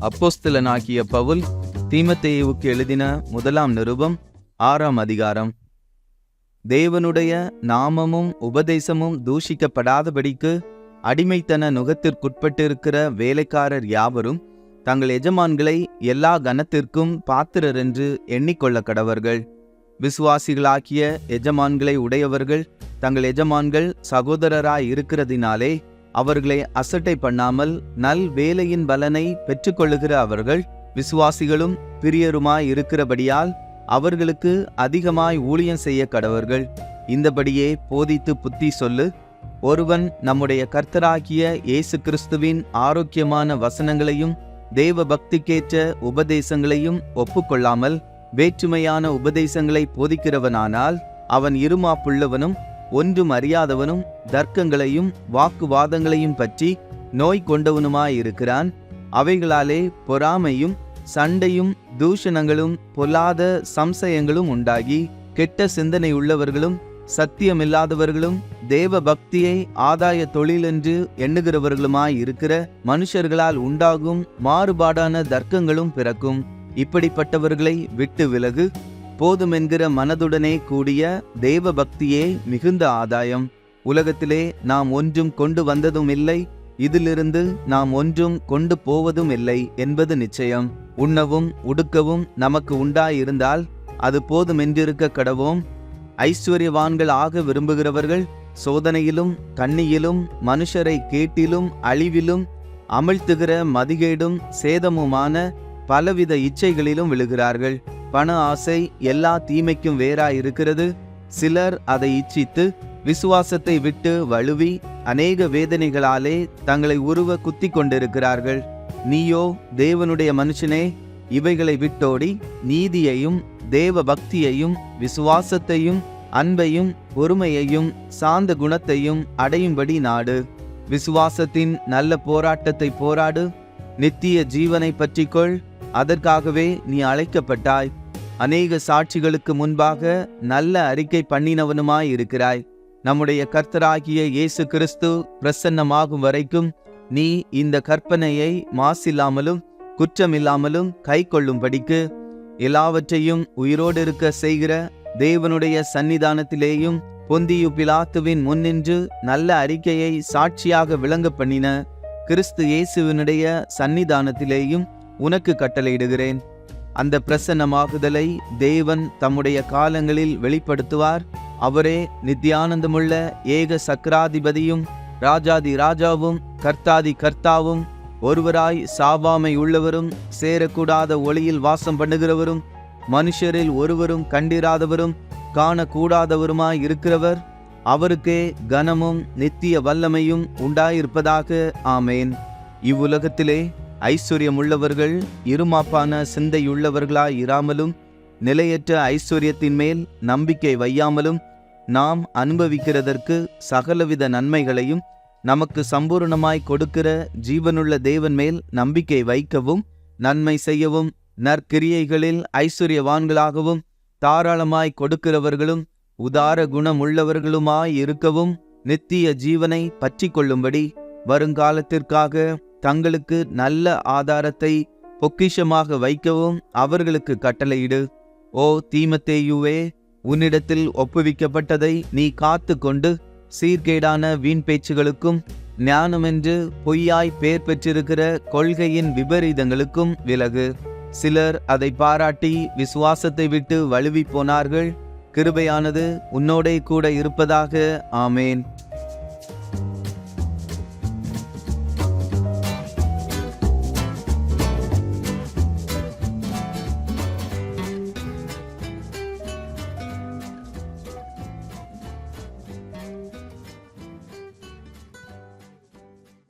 அப்போஸ்தலனாகிய பவுல் தீமோத்தேயுவுக்கு எழுதின முதலாம் நிருபம் 6ஆம் அதிகாரம். தேவனுடைய நாமமும் உபதேசமும் தூஷிக்கப்படாதபடிக்கு அடிமைத்தன நுகத்திற்குட்பட்டிருக்கிற வேலைக்காரர் யாவரும் தங்கள் எஜமான்களை எல்லா கனத்திற்கும் பாத்திரர் என்று எண்ணிக்கொள்ள கடவர்கள். விசுவாசிகளாக்கிய எஜமான்களை உடையவர்கள் தங்கள் எஜமான்கள் சகோதரராய் இருக்கிறதினாலே அவர்களை அசட்டை பண்ணாமல் நல் வேலையின் பலனை பெற்றுக்கொள்ளுகிற அவர்கள் விசுவாசிகளும் பிரியருமாய் இருக்கிறபடியால் அவர்களுக்கு அதிகமாய் ஊழியம் செய்ய கடவர்கள். இந்தபடியே போதித்து புத்தி சொல்லு. ஒருவன் நம்முடைய கர்த்தராகிய இயேசு கிறிஸ்துவின் ஆரோக்கியமான வசனங்களையும் தேவ பக்திக்கேற்ற உபதேசங்களையும் ஒப்புக்கொள்ளாமல் வேற்றுமையான உபதேசங்களை போதிக்கிறவனானால் அவன் இருமாப்புள்ளவனும் ஒன்றும் அறியாதவனும் தர்க்கங்களையும் வாக்குவாதங்களையும் பற்றி நோய் கொண்டவனுமாயிருக்கிறான். அவைகளாலே பொறாமையும் சண்டையும் தூஷணங்களும் பொல்லாத சம்சயங்களும் உண்டாகி கெட்ட சிந்தனை உள்ளவர்களும் சத்தியமில்லாதவர்களும் தேவ பக்தியை ஆதாய தொழிலென்று எண்ணுகிறவர்களுமாயிருக்கிற மனுஷர்களால் உண்டாகும் மாறுபாடான தர்க்கங்களும் பிறக்கும். இப்படிப்பட்டவர்களை விட்டு விலகு. போதுமென்கிற மனதுடனே கூடிய தேவ பக்தியே மிகுந்த ஆதாயம். உலகத்திலே நாம் ஒன்றும் கொண்டு வந்ததும் இல்லை, இதிலிருந்து நாம் ஒன்றும் கொண்டு போவதும் இல்லை என்பது நிச்சயம். உண்ணவும் உடுக்கவும் நமக்கு உண்டாயிருந்தால் அது போதுமென்றிருக்க கடவோம். ஐஸ்வர்யவான்கள் ஆக விரும்புகிறவர்கள் சோதனையிலும் கண்ணியிலும் மனுஷரை கேட்டிலும் அழிவிலும் அமிழ்த்துகிற மதிகேடும் சேதமுமான பலவித இச்சைகளிலும் விழுகிறார்கள். பண ஆசை எல்லா தீமைக்கும் வேறாயிருக்கிறது. சிலர் அதை இச்சித்து விசுவாசத்தை விட்டு வழுவி அநேக வேதனைகளாலே தங்களை உருவ குத்தி கொண்டிருக்கிறார்கள். நீயோ தேவனுடைய மனுஷனே, இவைகளை விட்டோடி நீதியையும் தேவ பக்தியையும் விசுவாசத்தையும் அன்பையும் பொறுமையையும் சாந்த குணத்தையும் அடையும்படி நாடு. விசுவாசத்தின் நல்ல போராட்டத்தை போராடு. நித்திய ஜீவனை பற்றிக்கொள். அதற்காகவே நீ அழைக்கப்பட்டாய். அநேக சாட்சிகளுக்கு முன்பாக நல்ல அறிக்கை பண்ணினவனுமாயிருக்கிறாய். நம்முடைய கர்த்தராகிய இயேசு கிறிஸ்து பிரசன்னமாகும் வரைக்கும் நீ இந்த கற்பனையை மாசில்லாமலும் குற்றமில்லாமலும் கை கொள்ளும்படிக்கு எல்லாவற்றையும் உயிரோடு இருக்க செய்கிற தேவனுடைய சன்னிதானத்திலேயும் பொந்தியு பிலாத்துவின் முன்னின்று நல்ல அறிக்கையை சாட்சியாக விளங்க பண்ணின கிறிஸ்து இயேசுவினுடைய சன்னிதானத்திலேயும் உனக்கு கட்டளையிடுகிறேன். அந்த பிரசன்னமாகுதலை தேவன் தம்முடைய காலங்களில் வெளிப்படுத்துவார். அவரே நித்தியானந்தமுள்ள ஏக சக்கராதிபதியும் ராஜாதி ராஜாவும் கர்த்தாதி கர்த்தாவும் ஒருவராய் சாவாமை உள்ளவரும் சேரக்கூடாத ஒளியில் வாசம் பண்ணுகிறவரும் மனுஷரில் ஒருவரும் கண்டிராதவரும் காணக்கூடாதவருமாய் இருக்கிறவர். அவருக்கே கனமும் நித்திய வல்லமையும் உண்டாயிருப்பதாக. ஆமேன். இவ்வுலகத்திலே ஐஸ்வர்யமுள்ளவர்கள் இருமாப்பான சிந்தையுள்ளவர்களாய் இராமலும் நிலையற்ற ஐஸ்வர்யத்தின் மேல் நம்பிக்கை வையாமலும் நாம் அனுபவிக்கிறதற்கு சகலவித நன்மைகளையும் நமக்கு சம்பூர்ணமாய் கொடுக்கிற ஜீவனுள்ள தேவன் மேல் நம்பிக்கை வைக்கவும் நன்மை செய்யவும் நற்கிரியைகளில் ஐஸ்வர்யவான்களாகவும் தாராளமாய் கொடுக்கிறவர்களும் உதார குணமுள்ளவர்களுமாய் இருக்கவும் நித்திய ஜீவனை பற்றி கொள்ளும்படி வருங்காலத்திற்காக தங்களுக்கு நல்ல ஆதாரத்தை பொக்கிஷமாக வைக்கவும் அவர்களுக்கு கட்டளையிடு. ஓ தீமோத்தேயுவே, உன்னிடத்தில் ஒப்புவிக்கப்பட்டதை நீ காத்து கொண்டு சீர்கேடான வீண் பேச்சுகளுக்கும் ஞானமென்று பொய்யாய் பேர் பெற்றிருக்கிற கொள்கையின் விபரீதங்களுக்கும் விலகு. சிலர் அதை பாராட்டி விசுவாசத்தை விட்டு வழுவி போனார்கள். கிருபையானது உன்னோடே கூட இருப்பதாக. ஆமேன்.